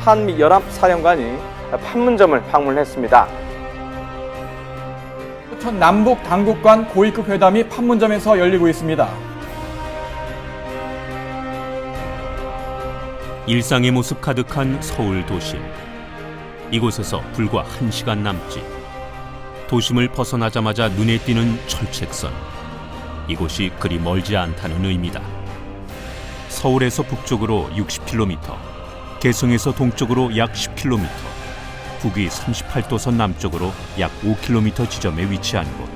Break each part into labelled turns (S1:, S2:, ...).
S1: 한미연합사령관이 판문점을 방문했습니다.
S2: 첫 남북 당국 간 고위급 회담이 판문점에서 열리고 있습니다.
S3: 일상의 모습 가득한 서울 도심. 이곳에서 불과 1시간 남짓. 도심을 벗어나자마자 눈에 띄는 철책선. 이곳이 그리 멀지 않다는 의미다. 서울에서 북쪽으로 60km, 개성에서 동쪽으로 약 10km, 북위 38도선 남쪽으로 약 5km 지점에 위치한 곳.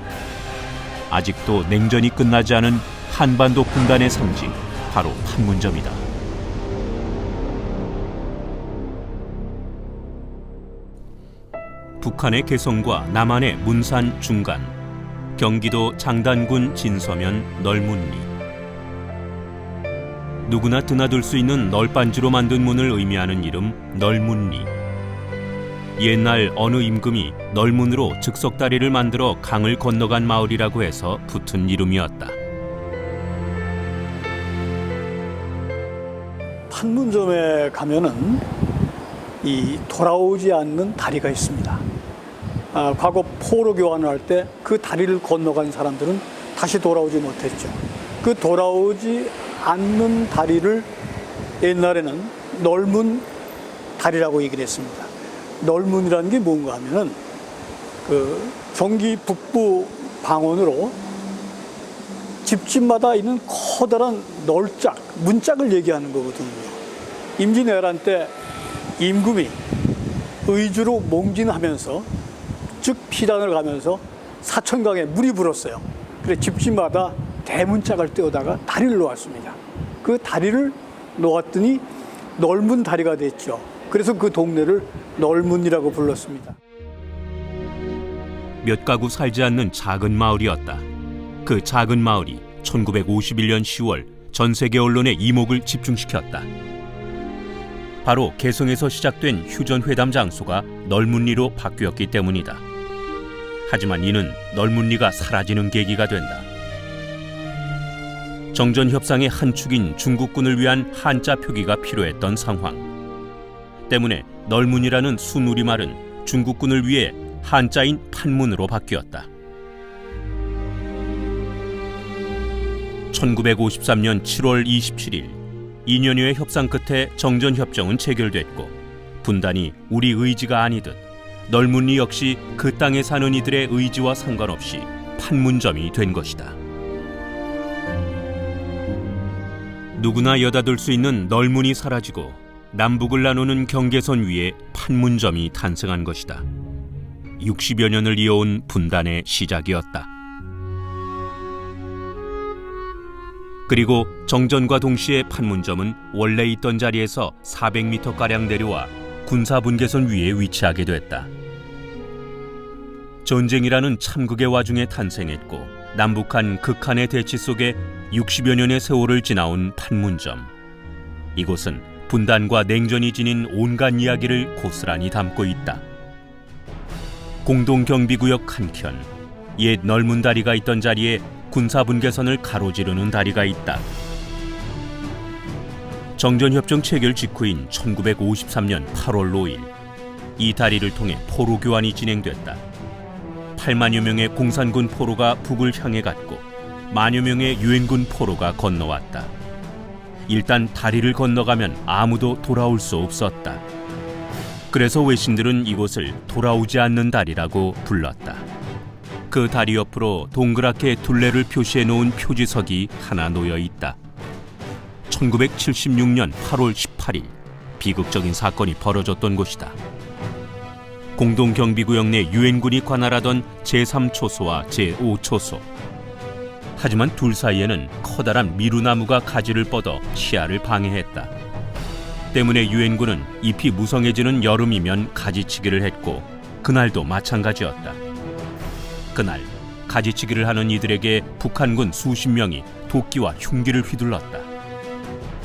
S3: 아직도 냉전이 끝나지 않은 한반도 분단의 상징, 바로 판문점이다. 북한의 개성과 남한의 문산 중간, 경기도 장단군 진서면 널문리. 누구나 드나들 수 있는 널빤지로 만든 문을 의미하는 이름 널문리. 옛날 어느 임금이 널문으로 즉석다리를 만들어 강을 건너간 마을이라고 해서 붙은 이름이었다.
S4: 판문점에 가면은 이 돌아오지 않는 다리가 있습니다. 과거 포로 교환을 할 때 그 다리를 건너간 사람들은 다시 돌아오지 못했죠. 그 돌아오지 않는 다리를 옛날에는 널문 다리라고 얘기를 했습니다. 널문이라는 게 뭔가 하면은 그 경기 북부 방언으로 집집마다 있는 커다란 널짝, 문짝을 얘기하는 거거든요. 임진왜란 때 임금이 의주로 몽진하면서, 즉 피란을 가면서 사천강에 물이 불었어요. 그래서 집집마다 대문짝을 떼어다가 다리를 놓았습니다. 그 다리를 놓았더니 널문 다리가 됐죠. 그래서 그 동네를 널문이라고 불렀습니다.
S3: 몇 가구 살지 않는 작은 마을이었다. 그 작은 마을이 1951년 10월 전 세계 언론의 이목을 집중시켰다. 바로 개성에서 시작된 휴전회담 장소가 널문리로 바뀌었기 때문이다. 하지만 이는 널문리가 사라지는 계기가 된다. 정전협상의 한 축인 중국군을 위한 한자 표기가 필요했던 상황. 때문에 널문이라는 순우리말은 중국군을 위해 한자인 판문으로 바뀌었다. 1953년 7월 27일 2년여의 협상 끝에 정전협정은 체결됐고 분단이 우리 의지가 아니듯 널문리 역시 그 땅에 사는 이들의 의지와 상관없이 판문점이 된 것이다. 누구나 여닫을 수 있는 널문이 사라지고 남북을 나누는 경계선 위에 판문점이 탄생한 것이다. 60여 년을 이어온 분단의 시작이었다. 그리고 정전과 동시에 판문점은 원래 있던 자리에서 400m가량 내려와 군사분계선 위에 위치하게 됐다. 전쟁이라는 참극의 와중에 탄생했고 남북한 극한의 대치 속에 60여 년의 세월을 지나온 판문점. 이곳은 분단과 냉전이 지닌 온갖 이야기를 고스란히 담고 있다. 공동경비구역 한켠, 옛 넓은 다리가 있던 자리에 군사분계선을 가로지르는 다리가 있다. 정전협정 체결 직후인 1953년 8월 5일, 이 다리를 통해 포로 교환이 진행됐다. 8만여 명의 공산군 포로가 북을 향해 갔고 만여 명의 유엔군 포로가 건너왔다. 일단 다리를 건너가면 아무도 돌아올 수 없었다. 그래서 외신들은 이곳을 돌아오지 않는 다리라고 불렀다. 그 다리 옆으로 동그랗게 둘레를 표시해 놓은 표지석이 하나 놓여 있다. 1976년 8월 18일 비극적인 사건이 벌어졌던 곳이다. 공동경비구역 내 유엔군이 관할하던 제3초소와 제5초소. 하지만 둘 사이에는 커다란 미루나무가 가지를 뻗어 시야를 방해했다. 때문에 유엔군은 잎이 무성해지는 여름이면 가지치기를 했고 그날도 마찬가지였다. 그날 가지치기를 하는 이들에게 북한군 수십 명이 도끼와 흉기를 휘둘렀다.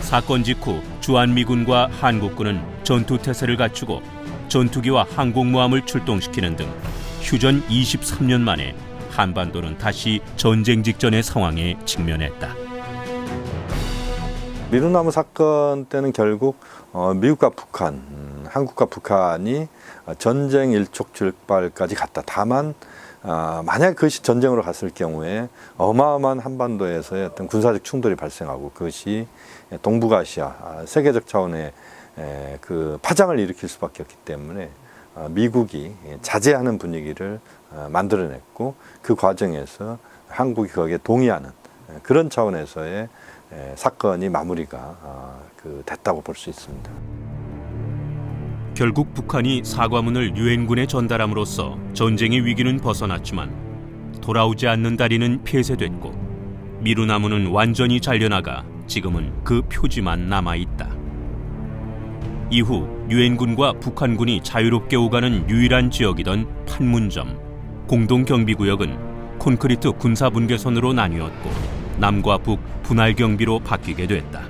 S3: 사건 직후 주한미군과 한국군은 전투태세를 갖추고 전투기와 항공모함을 출동시키는 등 휴전 23년 만에 한반도는 다시 전쟁 직전의 상황에 직면했다.
S5: 미루나무 사건 때는 결국 미국과 북한, 한국과 북한이 전쟁 일촉즉발까지 갔다. 다만 만약 그것이 전쟁으로 갔을 경우에 어마어마한 한반도에서의 어떤 군사적 충돌이 발생하고 그것이 동북아시아 세계적 차원의 그 파장을 일으킬 수밖에 없기 때문에 미국이 자제하는 분위기를 만들어냈고 그 과정에서 한국이 거기에 동의하는 그런 차원에서의 사건이 마무리가 됐다고 볼 수 있습니다.
S3: 결국 북한이 사과문을 유엔군에 전달함으로써 전쟁의 위기는 벗어났지만 돌아오지 않는 다리는 폐쇄됐고 미루나무는 완전히 잘려나가 지금은 그 표지만 남아있다. 이후 유엔군과 북한군이 자유롭게 오가는 유일한 지역이던 판문점 공동경비구역은 콘크리트 군사분계선으로 나뉘었고 남과 북 분할경비로 바뀌게 됐다.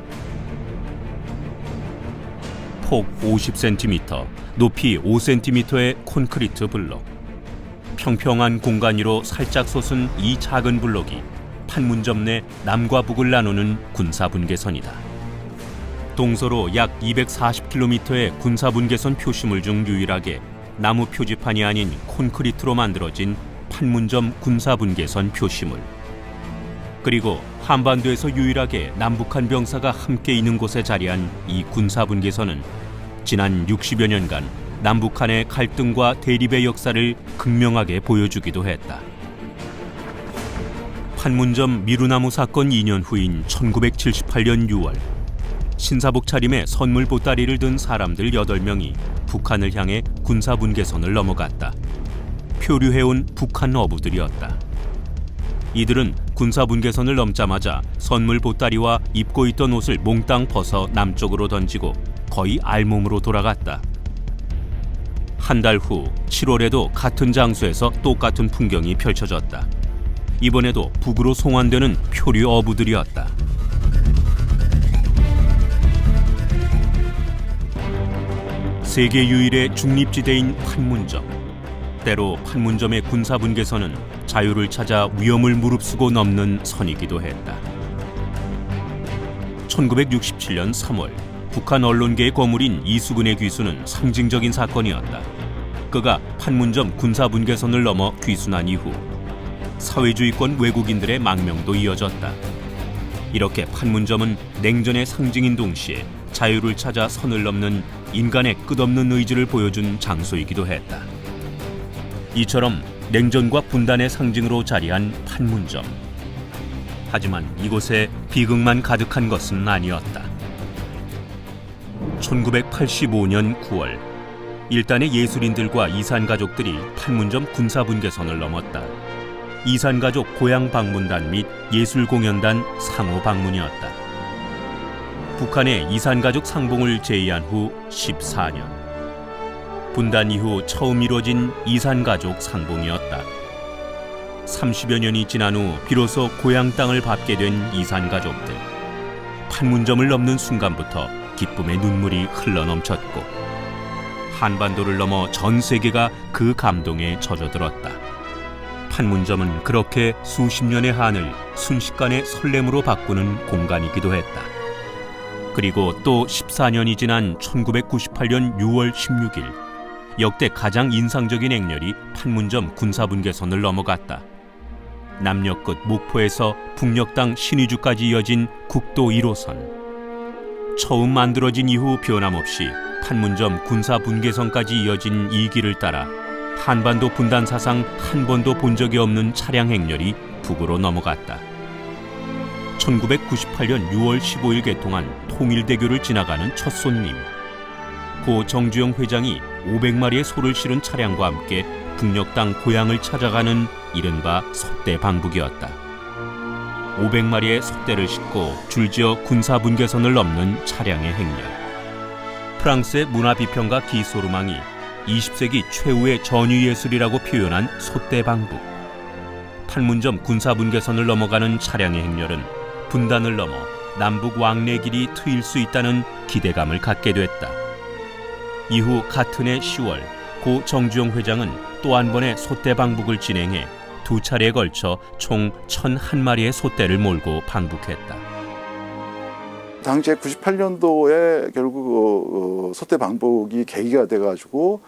S3: 폭 50cm, 높이 5cm의 콘크리트 블록. 평평한 공간 위로 살짝 솟은 이 작은 블록이 판문점 내 남과 북을 나누는 군사분계선이다. 동서로 약 240km의 군사분계선 표시물 중 유일하게 나무 표지판이 아닌 콘크리트로 만들어진 판문점 군사분계선 표시물. 그리고 한반도에서 유일하게 남북한 병사가 함께 있는 곳에 자리한 이 군사분계선은 지난 60여 년간 남북한의 갈등과 대립의 역사를 극명하게 보여주기도 했다. 판문점 미루나무 사건 2년 후인 1978년 6월 신사복 차림에 선물 보따리를 든 사람들 8명이 북한을 향해 군사분계선을 넘어갔다. 표류해온 북한 어부들이었다. 이들은 군사분계선을 넘자마자 선물 보따리와 입고 있던 옷을 몽땅 벗어 남쪽으로 던지고 거의 알몸으로 돌아갔다. 한 달 후 7월에도 같은 장소에서 똑같은 풍경이 펼쳐졌다. 이번에도 북으로 송환되는 표류 어부들이었다. 세계 유일의 중립지대인 판문점. 때로 판문점의 군사분계선은 자유를 찾아 위험을 무릅쓰고 넘는 선이기도 했다. 1967년 3월 북한 언론계의 거물인 이수근의 귀순은 상징적인 사건이었다. 그가 판문점 군사분계선을 넘어 귀순한 이후 사회주의권 외국인들의 망명도 이어졌다. 이렇게 판문점은 냉전의 상징인 동시에 자유를 찾아 선을 넘는 인간의 끝없는 의지를 보여준 장소이기도 했다. 이처럼 냉전과 분단의 상징으로 자리한 판문점. 하지만 이곳에 비극만 가득한 것은 아니었다. 1985년 9월 일단의 예술인들과 이산가족들이 판문점 군사분계선을 넘었다. 이산가족 고향 방문단 및 예술공연단 상호 방문이었다. 북한의 이산가족 상봉을 제의한 후 14년. 분단 이후 처음 이루어진 이산가족 상봉이었다. 30여 년이 지난 후 비로소 고향 땅을 밟게 된 이산가족들. 판문점을 넘는 순간부터 기쁨의 눈물이 흘러넘쳤고 한반도를 넘어 전 세계가 그 감동에 젖어들었다. 판문점은 그렇게 수십 년의 한을 순식간에 설렘으로 바꾸는 공간이기도 했다. 그리고 또 14년이 지난 1998년 6월 16일 역대 가장 인상적인 행렬이 판문점 군사분계선을 넘어갔다. 남녘 끝 목포에서 북녘 땅 신의주까지 이어진 국도 1호선. 처음 만들어진 이후 변함없이 판문점 군사분계선까지 이어진 이 길을 따라 한반도 분단 사상 한 번도 본 적이 없는 차량 행렬이 북으로 넘어갔다. 1998년 6월 15일 개통한 통일대교를 지나가는 첫 손님. 고 정주영 회장이 500마리의 소를 실은 차량과 함께 북녘 땅 고향을 찾아가는 이른바 솥대 방북이었다. 500마리의 솥대를 싣고 줄지어 군사분계선을 넘는 차량의 행렬. 프랑스의 문화비평가 기소르망이 20세기 최후의 전유예술이라고 표현한 솥대 방북. 판문점 군사분계선을 넘어가는 차량의 행렬은 분단을 넘어 남북 왕래길이 트일 수 있다는 기대감을 갖게 됐다. 이후 같은 해 10월 고 정주영 회장은 또 한 번의 솥대 방북을 진행해 2차례에 걸쳐 총 1,001마리의 솥대를 몰고 방북했다.
S6: 당시에 98년도에 결국 소대 방북이 계기가 돼가지고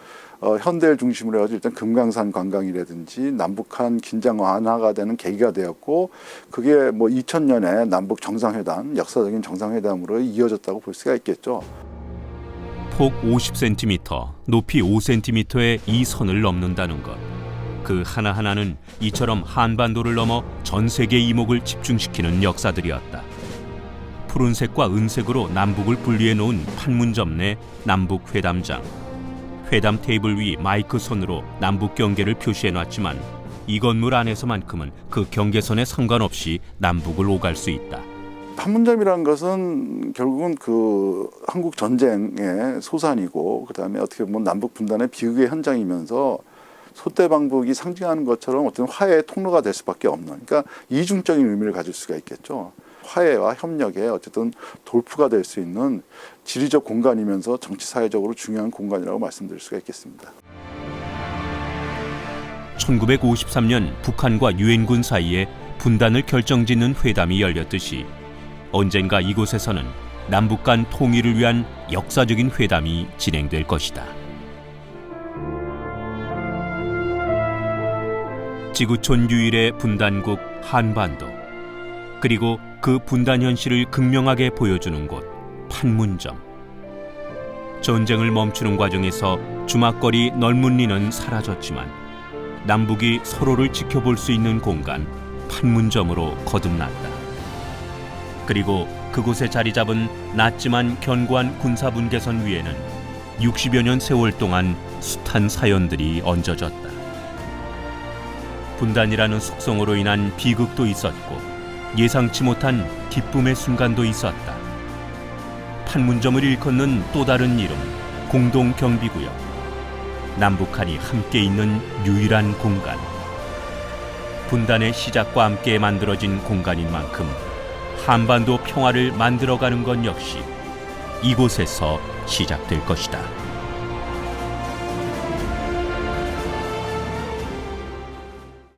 S6: 현대를 중심으로 해가지고 일단 금강산 관광이라든지 남북한 긴장 완화가 되는 계기가 되었고 그게 뭐 2000년에 남북 정상회담, 역사적인 정상회담으로 이어졌다고 볼 수가 있겠죠.
S3: 폭 50cm, 높이 5cm의 이 선을 넘는다는 것. 그 하나하나는 이처럼 한반도를 넘어 전 세계 이목을 집중시키는 역사들이었다. 푸른색과 은색으로 남북을 분리해 놓은 판문점 내 남북회담장. 회담 테이블 위 마이크 선으로 남북 경계를 표시해 놨지만 이 건물 안에서만큼은 그 경계선에 상관없이 남북을 오갈 수 있다.
S6: 판문점이라는 것은 결국은 그 한국 전쟁의 소산이고 그다음에 어떻게 보면 남북 분단의 비극의 현장이면서 소대 방북이 상징하는 것처럼 어떤 화해의 통로가 될 수밖에 없는, 그러니까 이중적인 의미를 가질 수가 있겠죠. 화해와 협력에 어쨌든 돌프가 될 수 있는 지리적 공간이면서 정치 사회적으로 중요한 공간이라고 말씀드릴 수가 있겠습니다.
S3: 1953년 북한과 유엔군 사이에 분단을 결정짓는 회담이 열렸듯이 언젠가 이곳에서는 남북 간 통일을 위한 역사적인 회담이 진행될 것이다. 지구촌 유일의 분단국 한반도, 그리고 그 분단 현실을 극명하게 보여주는 곳 판문점. 전쟁을 멈추는 과정에서 주막거리 널문리는 사라졌지만 남북이 서로를 지켜볼 수 있는 공간 판문점으로 거듭났다. 그리고 그곳에 자리 잡은 낮지만 견고한 군사분계선 위에는 60여 년 세월 동안 숱한 사연들이 얹어졌다. 분단이라는 속성으로 인한 비극도 있었고 예상치 못한 기쁨의 순간도 있었다. 판문점을 일컫는 또 다른 이름, 공동경비구역. 남북한이 함께 있는 유일한 공간. 분단의 시작과 함께 만들어진 공간인 만큼 한반도 평화를 만들어가는 것 역시 이곳에서 시작될 것이다.